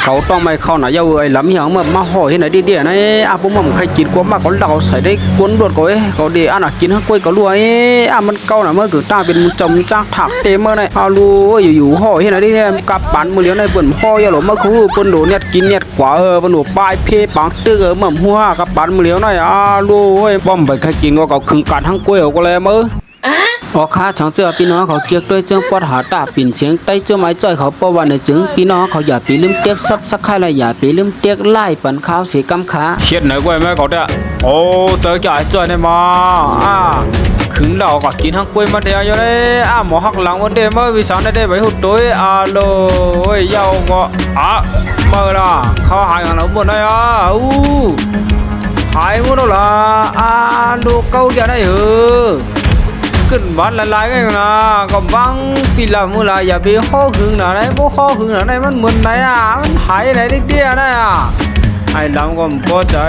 เขาต้องไม่เข้าหน่อยเยอะไอ้ล้ำอย่างมาห่อที่ไหนดีเดียนะผมมันใครกินกว่ามาเขาเราใส่ได้กวนรวดเขาดีอันน่ะกินให้กล้วยก็รวยมันเก่าหน่ะเมื่อคือตาเป็นจมจ้าถักเต็มเมื่อไหร่รู้อยู่ห่อที่ไหนดีเนี่ยกับปั่นมือเลี้ยวในเปิ่นห่อยาหลงมาคู่เปิ่นโดเนี่ยกินเนี่ยกว่าเปิ่นโดปลายเพปังตื้อเหมือนหัวกับปั่นมือเลี้ยวหน่อยรู้ป้อมไปใครกินก็คึงการทั้งกล้วยก็เลยมือข้าช่างเจอพี่น้องเขาเจียกด้วยเจ้าปอดหาตาปิ่นเสียงใต้เจ้าไม้จ้อยเขาประวันในจึงพี่น้องเขาอย่าปีลืมเตียกซับสักใครเลยอย่าปีลืมเตียกไล่ปั่นข้าวเสียกำขาเขียนไหนกล้วยแม่เขาเนี่ยโอ้เจอจ่ายจ้อยในมาขึ้นเราก็กินทั้งกล้วยมาเดียวอยู่เลยหมอหักหลังวันเดียวเมื่อวิสานได้ไปหุดด้วยโลยยาวก็เมื่อละเขาหายกันแล้วหมดเลยหายหมดแล้วล่ะดูเก้าจะได้ขึ้นบ้านหลายๆกันนะก็บังปีละมือละอย่าไปห่อหึงนะได้บ่ห่อหึงนะได้มันเหมือนไหนมันหายไหนเดียวนะไอ้ดำก็บ่จ่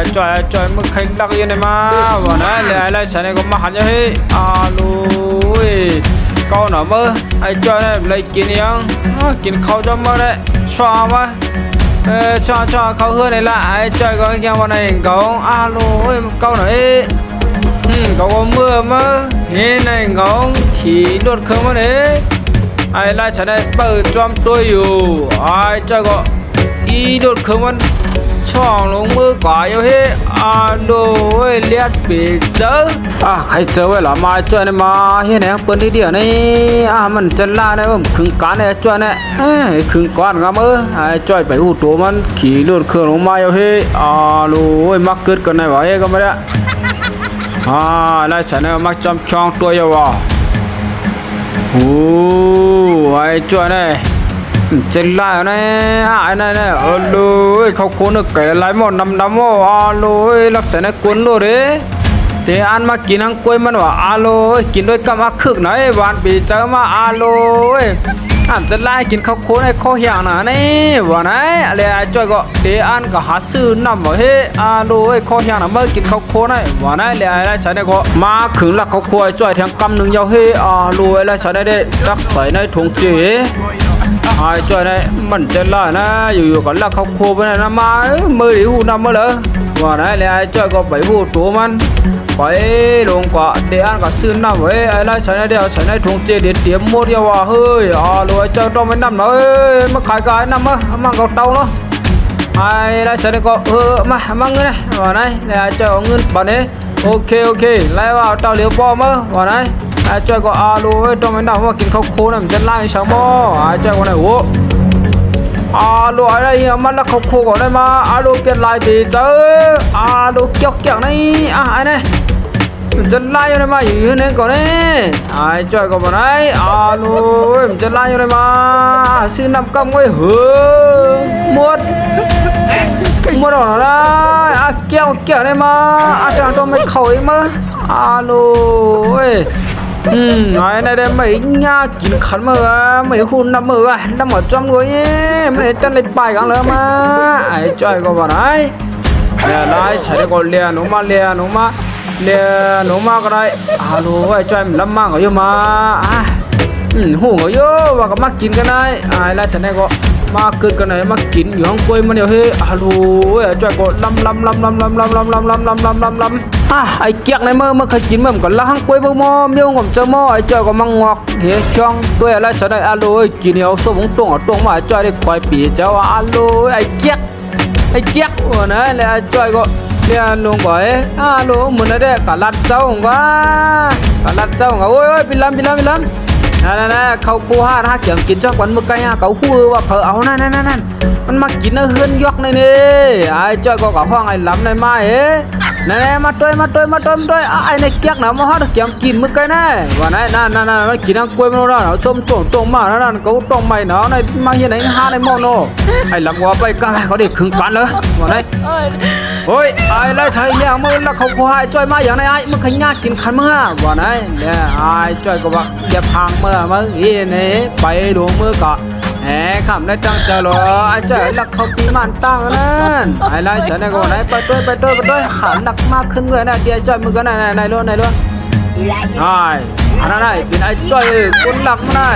อยมึงใครรักยังไงมาบ่นะเลยไอ้ไรฉันก็มาหันจะให้ลุยเก่าหน่ะมื้อไอ้จ่อยเนี่ยเลยกินยังกินข้าวจะมื้อได้ชัวมั้ยชัวเขาเฮือนี่ละไอ้จ่อยก็ยังว่าไหนเก่าลุยเก่าหน่อยเขาก็เมื่อเห็นในเงาขี่รถเครื่องมาเนี่ยไอ้ราชได้เปิดจอมตัวอยู่ไอ้เจ้าก็รถเครื่องมันช่องลงมือกว่าอยู่เฮ้โดยเลียดปีเจอใครเจอไว้หรอมาช่วยนี่มาเฮ้ยเนี่ยเปิดเดียวนี่มันจะล่าเนี่ยผมขึงการเนี่ยช่วยเนี่ยขึงก้อนงามไอ้ช่วยไปหูตัวมันขี่รถเครื่องลงมาอยู่เฮ้โอ้ยมักเกิดกันไหนวะเฮ้ก็ไม่ได้แล้วฉันมักจำคลองตัวอยู่วะไอ้จ้าเนี่ยเจ็ดลายเนี่ยไอ้เนี่ยลุยเขาคนนึกไก่ลายหมดดำลุยลักษณะกุนลุยเดี๋ยวอันมากินทั้งกล้วยมันว่าลุยกินด้วยกับมาคึกหน่อยหวานปีเจอมาลุยจะไล่กินข้าวโพดให้ข้าวเหี่ยงนะนี่ว่าไหนอะไรจ้อยก็เดี๋ยวอันก็หาซื้อน้ำมาเฮ้ดูไอ้ข้าวเหี่ยงนะเมื่อกินข้าวโพดให้ว่าไหนอะไรฉันได้ก็มาขึงหลักข้าวโพดจ้อยแทงกำหนึ่งยาวเฮ้ดูอะไรฉันได้รักใส่ในถุงเจ๋ไอ้จ้อยได้มันจะไล่นะอยู่ๆก็หลักข้าวโพดไปนะมามือดีหูน้ำมาเลยว่าไหนไอ้จ้อยก็ไปหูตัวมันไปลงกว่าเดี๋ยวอันก็ซื้อน้ำไว้ไอ้ไรฉันได้เดี๋ยวฉันได้ถุงเจเด็ดเตรียมหมดเดียวว่าเฮ้ยรวยเจ้าต้องไปน้ำหน่อยมาขายกายน้ำมั่งเขาเตาเนาะไอ้ไรฉันได้ก็มามั่งเงินนะว่าไหนไอ้เจ้าเอาเงินป่านนี้โอเคไล่ว่าเตาเหลียวปอมาว่าไหนไอ้เจ้าก็รวยต้องไปน้ำว่ากินข้าวโค้ดมันจะไล่ช่างบ่ไอ้เจ้าคนไหนโว้ลูอะไรมันละเขาโคก่อนได้มาลูเปลี่ยนลายปีเจอลูเกี่ยวนี่ไอ้เนี่ยมันจะไล่ยังไงมาอยู่นี่ก่อนนี่ไอ้จ้อยก็มาไหนลูมันจะไล่ยังไงมาซื้อน้ำกำไว้เหือหมดหรอนะเกี่ยวได้มาจะต้องไม่เข้าอีกมั้ยลูไอ้này đây mấy nhà kín khăn mà mấy khu nằm ở trong người mấy chân lấy bài càng lớn mà ai chơi có vào đấy nè lại chạy có liền nó mà cái đây alo ai chơi mình lâm mang ở yêu mà hủ ở yêu và có mắc kín cái này ai lại chạy này có mà cứ cái này mắc kínอยู่ห้องกล้วยมันเดียวเฮ้ai chơi có lâmไอ้เกียกในเมื่อเคยกินมันก็ล้างกล้วยบ่มอเมียวงมเจอหม้อไอ้จ้อยก็มังงอกเฮ้ช่องด้วยอะไรฉันได้กินเหนียวส้มตรงมาไอ้จ้อยได้ควายปีเจ้าไอ้เกียกว่านะแล้วไอ้จ้อยก็เนี่ยลงบ่เหมือนได้กะลัดเจ้าโอ้ยปิลำนั่นเขาปูห้าเกี่ยมกินจ้าวันเมื่อไงเขาพูดว่าเพอเอานั่นมันมากินเฮือนยอกในนี่ไอ้จ้อยก็กับห้องไอ้ล้ำในไม้นั่นมาต้วยไอ้ในเกียกนะมาฮอดเกี่ยมกินมื้อไกน่ว่าไหนนั่นมันกินทั้งกล้วยมันแล้วส้มตรงมานั่นเขาตรงใหม่เนาะในมาเฮ็ดไหนหาในหม้อโนไอ้ลำว่าไปก็เขาได้ครึ่งกันเลยว่าไหนโอ้ยไอ้ไรใส่แรงมือแล้วเขาผู้ให้จ้อยมาอย่างไหนไอ้มันขยันกินคันมื้อว่าไหนเนี่ยไอ้จ้อยก็ว่าอย่าพังมื้ออีนี่ไปดูมื้อก็คำได้จังเจอหรอไอ้เจ้าหลักเขาปีมันตั้งนั่นไอ้ไรเสียในก่อนไหนไปด้วยขันหนักมากขึ้นเลยนะเดี๋ยวจอยมือกันไหนล้วนไอ้ อันนั้นได้เป็นไอ้จ้อยคนหลักมาได้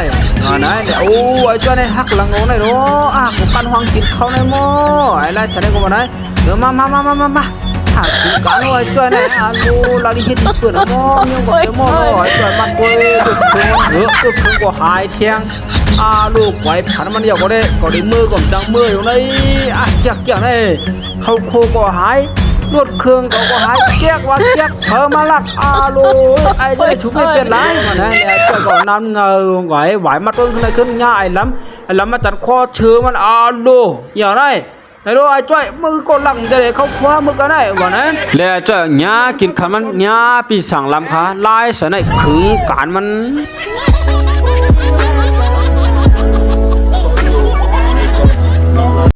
อันนั้นเนี่ยโอ้ไอ้จ้อยในหักหลังโง่ในเนาะกูกันห้องกินเขาในหม้อไอ้ไรฉันได้กูมาได้เดี๋ยวมาหากินกันไอ้จ้อยในลูลาลิเฮดเปิดหม้อยังบอกเดี๋ยวหม้อไอ้จ้อยมันกูจุดเพิ่งจุดเพิ่งกูหายเที่ยงลูกไว้ผันมันเดียวก็ได้มือก่อนจังมืออยู่ในเกี่ยนี่เขาโคก็หายรถเครื่องก็หายเกียกว่าเกียกเพิ่มมาลักลูไอ้เจ้าชุบไม่เป็นไรมันนะเนี่ยเจ้าก็น้ำเงาไหวมาต้นขึ้นขึ้นง่ายล้ำมาตัดคอเชื้อมันลูอย่างไรไอ้ลูไอ้จ้อยมือก็หลังจะได้เขาคว้ามือกันได้วันนั้นแล้วเจ้าหญ้ากินขันมันหญ้าปีสั่งลำขาไล่ใส่ในขึงการมัน